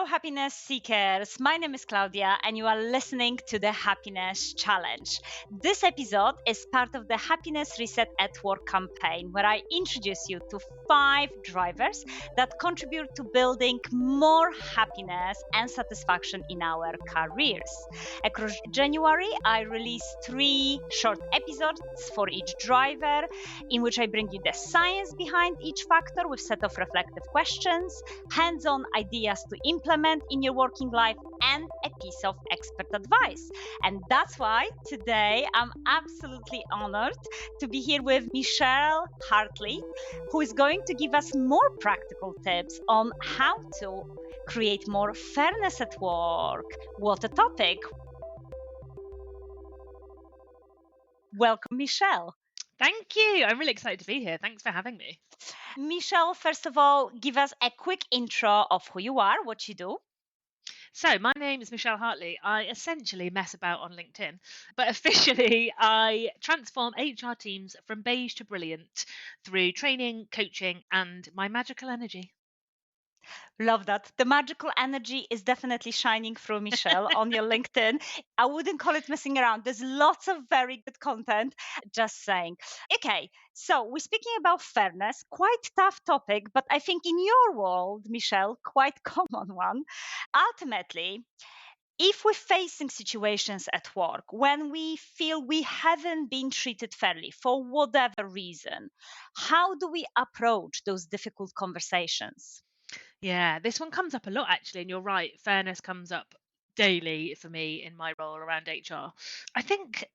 happiness seekers. My name is Klaudia, and you are listening to the Happiness Challenge. This episode is part of the Happiness Reset at Work campaign, where I introduce you to 5 drivers that contribute to building more happiness and satisfaction in our careers. Across January, I release 3 short episodes for each driver, in which I bring you the science behind each factor with set of reflective questions, hands-on ideas to implement in your working life, and a piece of expert advice. And that's why today I'm absolutely honored to be here with Michelle Hartley, who is going to give us more practical tips on how to create more fairness at work. What a topic! Welcome, Michelle. Thank you. I'm really excited to be here. Thanks for having me. Michelle, first of all, give us a quick intro of who you are, what you do. So, my name is Michelle Hartley. I essentially mess about on LinkedIn, but officially, I transform HR teams from beige to brilliant through training, coaching, and my magical energy. Love that. The magical energy is definitely shining through, Michelle, on your LinkedIn. I wouldn't call it messing around. There's lots of very good content. Just saying. Okay, so we're speaking about fairness, quite tough topic, but I think in your world, Michelle, quite common one. Ultimately, if we're facing situations at work when we feel we haven't been treated fairly for whatever reason, how do we approach those difficult conversations? Yeah, this one comes up a lot actually, and you're right. Fairness comes up daily for me in my role around HR. I think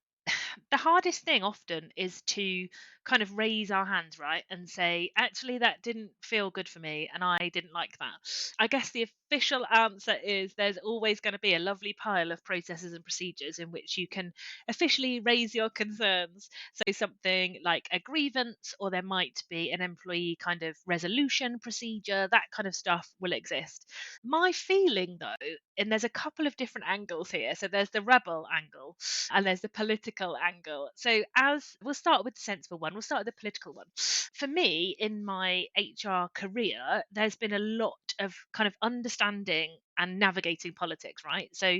the hardest thing often is to kind of raise our hands, right? And say, actually, that didn't feel good for me and I didn't like that. I guess the official answer is there's always going to be a lovely pile of processes and procedures in which you can officially raise your concerns. So, something like a grievance, or there might be an employee kind of resolution procedure, that kind of stuff will exist. My feeling, though, and there's a couple of different angles here. So, there's the rebel angle and there's the political angle. So, as we'll start with the sensible one, we'll start with the political one. For me, in my HR career, there's been a lot of kind of understanding and navigating politics, right? So,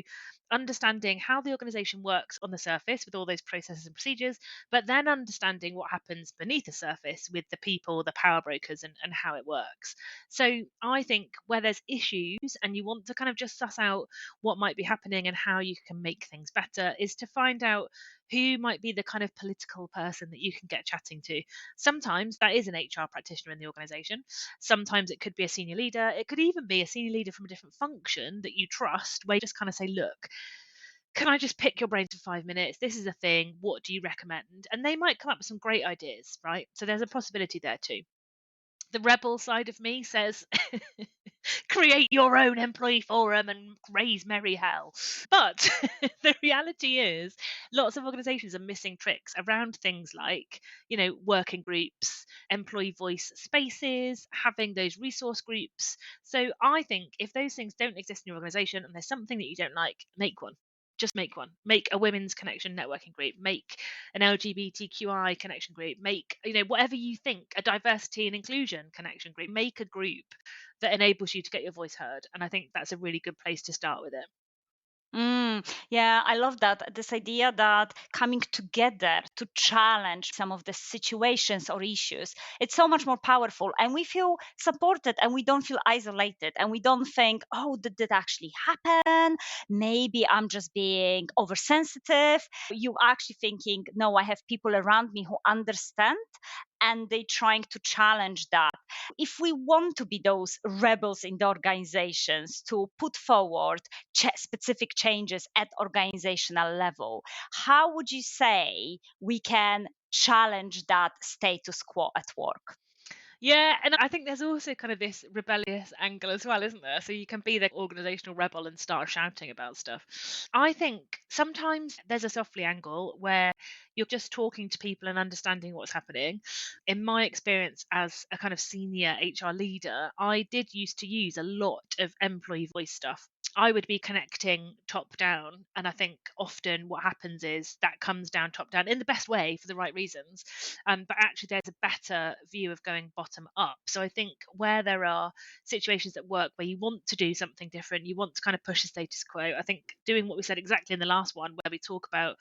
understanding how the organization works on the surface with all those processes and procedures, but then understanding what happens beneath the surface with the people, the power brokers, and how it works. So, I think where there's issues and you want to kind of just suss out what might be happening and how you can make things better, is to find out who might be the kind of political person that you can get chatting to. Sometimes that is an HR practitioner in the organization. Sometimes it could be a senior leader. It could even be a senior leader from a different function that you trust, where you just kind of say, look, can I just pick your brain for 5 minutes? This is a thing. What do you recommend? And they might come up with some great ideas, right? So there's a possibility there too. The rebel side of me says, create your own employee forum and raise merry hell. But the reality is, lots of organizations are missing tricks around things like, working groups, employee voice spaces, having those resource groups. So I think if those things don't exist in your organization and there's something that you don't like, make one. Just make one. Make a women's connection networking group. Make an LGBTQI connection group. Make, whatever you think, a diversity and inclusion connection group. Make a group that enables you to get your voice heard. And I think that's a really good place to start with it. Yeah, I love that. This idea that coming together to challenge some of the situations or issues, it's so much more powerful. And we feel supported and we don't feel isolated and we don't think, oh, did that actually happen? Maybe I'm just being oversensitive. You actually thinking, no, I have people around me who understand and they trying to challenge that. If we want to be those rebels in the organizations to put forward specific changes at organizational level, how would you say we can challenge that status quo at work? Yeah, and I think there's also kind of this rebellious angle as well, isn't there? So you can be the organizational rebel and start shouting about stuff. I think sometimes there's a softly angle where you're just talking to people and understanding what's happening. In my experience as a kind of senior HR leader, I did used to use a lot of employee voice stuff. I would be connecting top down. And I think often what happens is that comes down top down in the best way for the right reasons. But actually, there's a better view of going bottom bottom up. So I think where there are situations at work where you want to do something different, you want to kind of push the status quo, I think doing what we said exactly in the last one, where we talk about,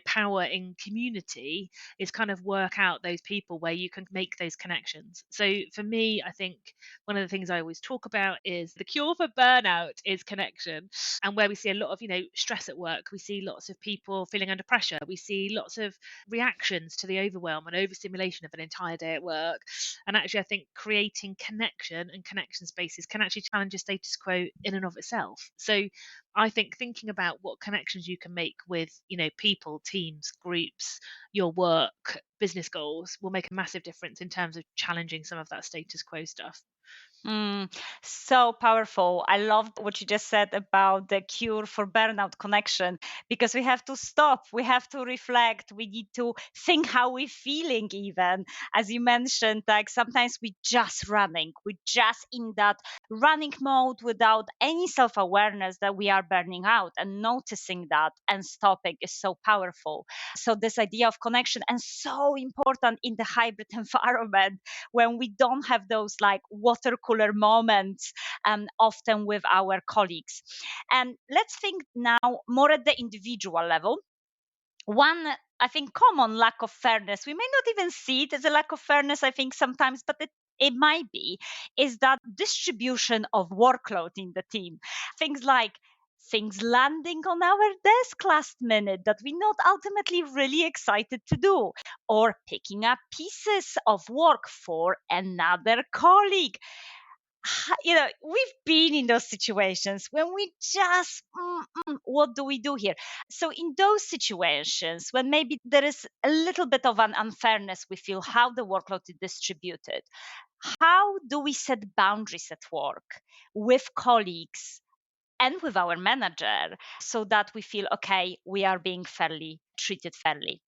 power in community, is kind of work out those people where you can make those connections. So for me, I think one of the things I always talk about is the cure for burnout is connection. And where we see a lot of, stress at work, we see lots of people feeling under pressure. We see lots of reactions to the overwhelm and overstimulation of an entire day at work. And actually, I think creating connection and connection spaces can actually challenge a status quo in and of itself. So I think thinking about what connections you can make with, people, teams, groups, your work, business goals will make a massive difference in terms of challenging some of that status quo stuff. So powerful. I loved what you just said about the cure for burnout connection, because we have to stop, we have to reflect, we need to think how we're feeling, even as you mentioned, like sometimes we just running, we just in that running mode without any self-awareness that we are burning out, and noticing that and stopping is so powerful. So this idea of connection, and so important in the hybrid environment when we don't have those like water cooler moments, often with our colleagues. And let's think now more at the individual level. One, I think, common lack of fairness, we may not even see it as a lack of fairness, I think sometimes, but it might be, is that distribution of workload in the team. Things like things landing on our desk last minute that we're not ultimately really excited to do, or picking up pieces of work for another colleague. We've been in those situations when we just what do we do here? So in those situations when maybe there is a little bit of an unfairness, we feel how the workload is distributed, how do we set boundaries at work with colleagues and with our manager, so that we feel okay, we are being fairly treated fairly?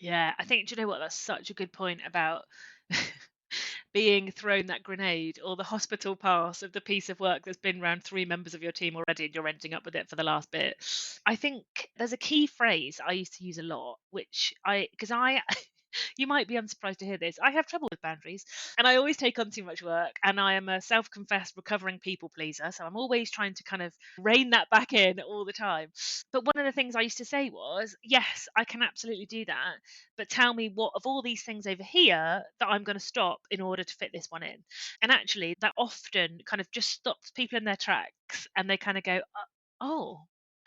Yeah, I think, do you know what? That's such a good point about being thrown that grenade or the hospital pass of the piece of work that's been around three members of your team already and you're ending up with it for the last bit. I think there's a key phrase I used to use a lot, because I you might be unsurprised to hear this. I have trouble with boundaries and I always take on too much work, and I am a self-confessed recovering people pleaser. So I'm always trying to kind of rein that back in all the time. But one of the things I used to say was, yes, I can absolutely do that, but tell me what of all these things over here that I'm going to stop in order to fit this one in. And actually, that often kind of just stops people in their tracks and they kind of go, oh.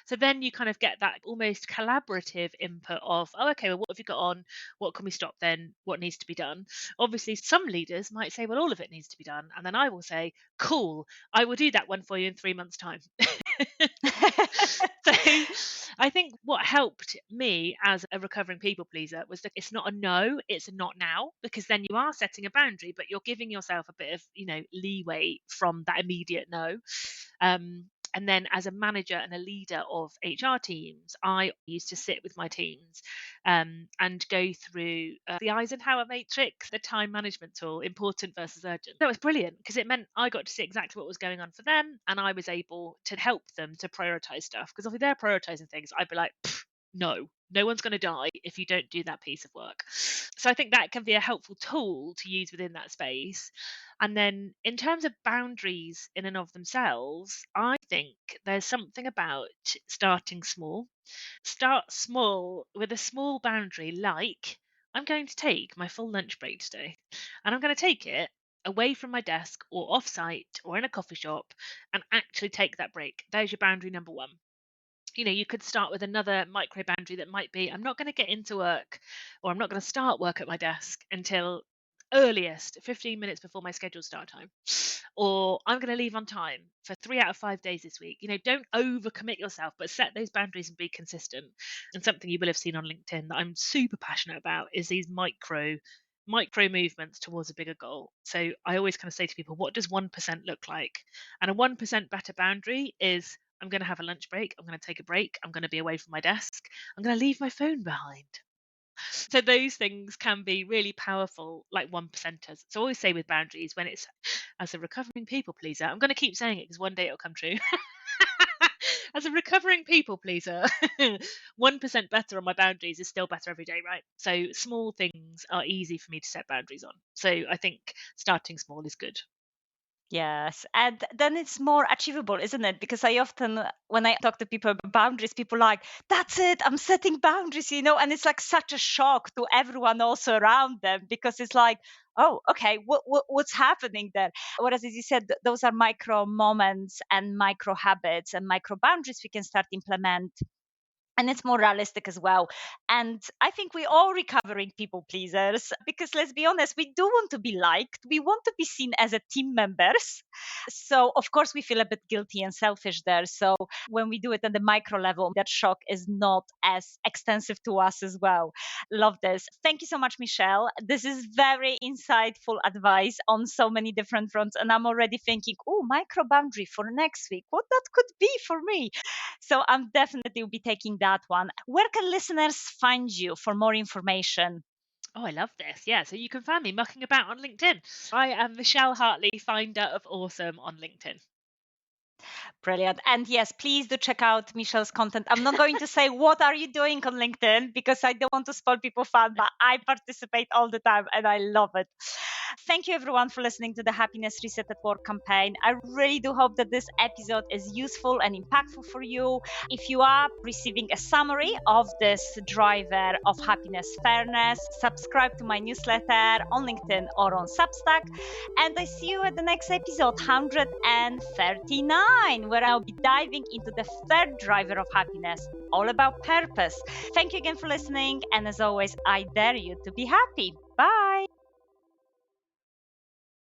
So then you kind of get that almost collaborative input of, oh, okay, well, what have you got on? What can we stop then? What needs to be done? Obviously, some leaders might say, well, all of it needs to be done. And then I will say, cool, I will do that one for you in 3 months' time. So I think what helped me as a recovering people pleaser was that it's not a no, it's a not now, because then you are setting a boundary, but you're giving yourself a bit of, leeway from that immediate no. And then as a manager and a leader of HR teams, I used to sit with my teams and go through the Eisenhower matrix, the time management tool, important versus urgent. That was brilliant because it meant I got to see exactly what was going on for them, and I was able to help them to prioritize stuff. Because if they're prioritizing things, I'd be like, no one's going to die if you don't do that piece of work. So I think that can be a helpful tool to use within that space. And then in terms of boundaries in and of themselves, I think there's something about starting small. Start small with a small boundary, like I'm going to take my full lunch break today, and I'm going to take it away from my desk or off site or in a coffee shop and actually take that break. There's your boundary number one. You could start with another micro boundary that might be, I'm not going to get into work, or I'm not going to start work at my desk until earliest 15 minutes before my scheduled start time, or I'm going to leave on time for 3 out of 5 days this week. Don't overcommit yourself, but set those boundaries and be consistent. And something you will have seen on LinkedIn that I'm super passionate about is these micro movements towards a bigger goal. So I always kind of say to people, what does 1% look like? And a 1% better boundary is, I'm going to have a lunch break, I'm going to take a break, I'm going to be away from my desk, I'm going to leave my phone behind. So those things can be really powerful, like 1%ers. So I always say with boundaries, when it's as a recovering people pleaser, I'm going to keep saying it because one day it'll come true. As a recovering people pleaser, 1% better on my boundaries is still better every day, right? So small things are easy for me to set boundaries on. So I think starting small is good. Yes, and then it's more achievable, isn't it? Because I often, when I talk to people about boundaries, people are like, that's it, I'm setting boundaries, and it's like such a shock to everyone also around them because it's like, oh, okay, what's happening there? Whereas, as you said, those are micro moments and micro habits and micro boundaries we can start implement, and it's more realistic as well. And I think we all recovering people pleasers because let's be honest, we do want to be liked, we want to be seen as a team members. So of course we feel a bit guilty and selfish there. So when we do it at the micro level, that shock is not as extensive to us as well. Love this. Thank you so much, Michelle. This is very insightful advice on so many different fronts, and I'm already thinking, oh, micro boundary for next week, what that could be for me. So I'm definitely will be taking that one. Where can listeners find you for more information? Oh, I love this. Yeah, so you can find me mucking about on LinkedIn. I am Michelle Hartley, finder of awesome on LinkedIn. Brilliant. And yes, please do check out Michelle's content. I'm not going to say what are you doing on LinkedIn because I don't want to spoil people fun, but I participate all the time and I love it. Thank you everyone for listening to the Happiness Reset at Work campaign. I really do hope that this episode is useful and impactful for you. If you are receiving a summary of this driver of happiness fairness, subscribe to my newsletter on LinkedIn or on Substack. And I see you at the next episode 139, where I'll be diving into the third driver of happiness, all about purpose. Thank you again for listening. And as always, I dare you to be happy. Bye.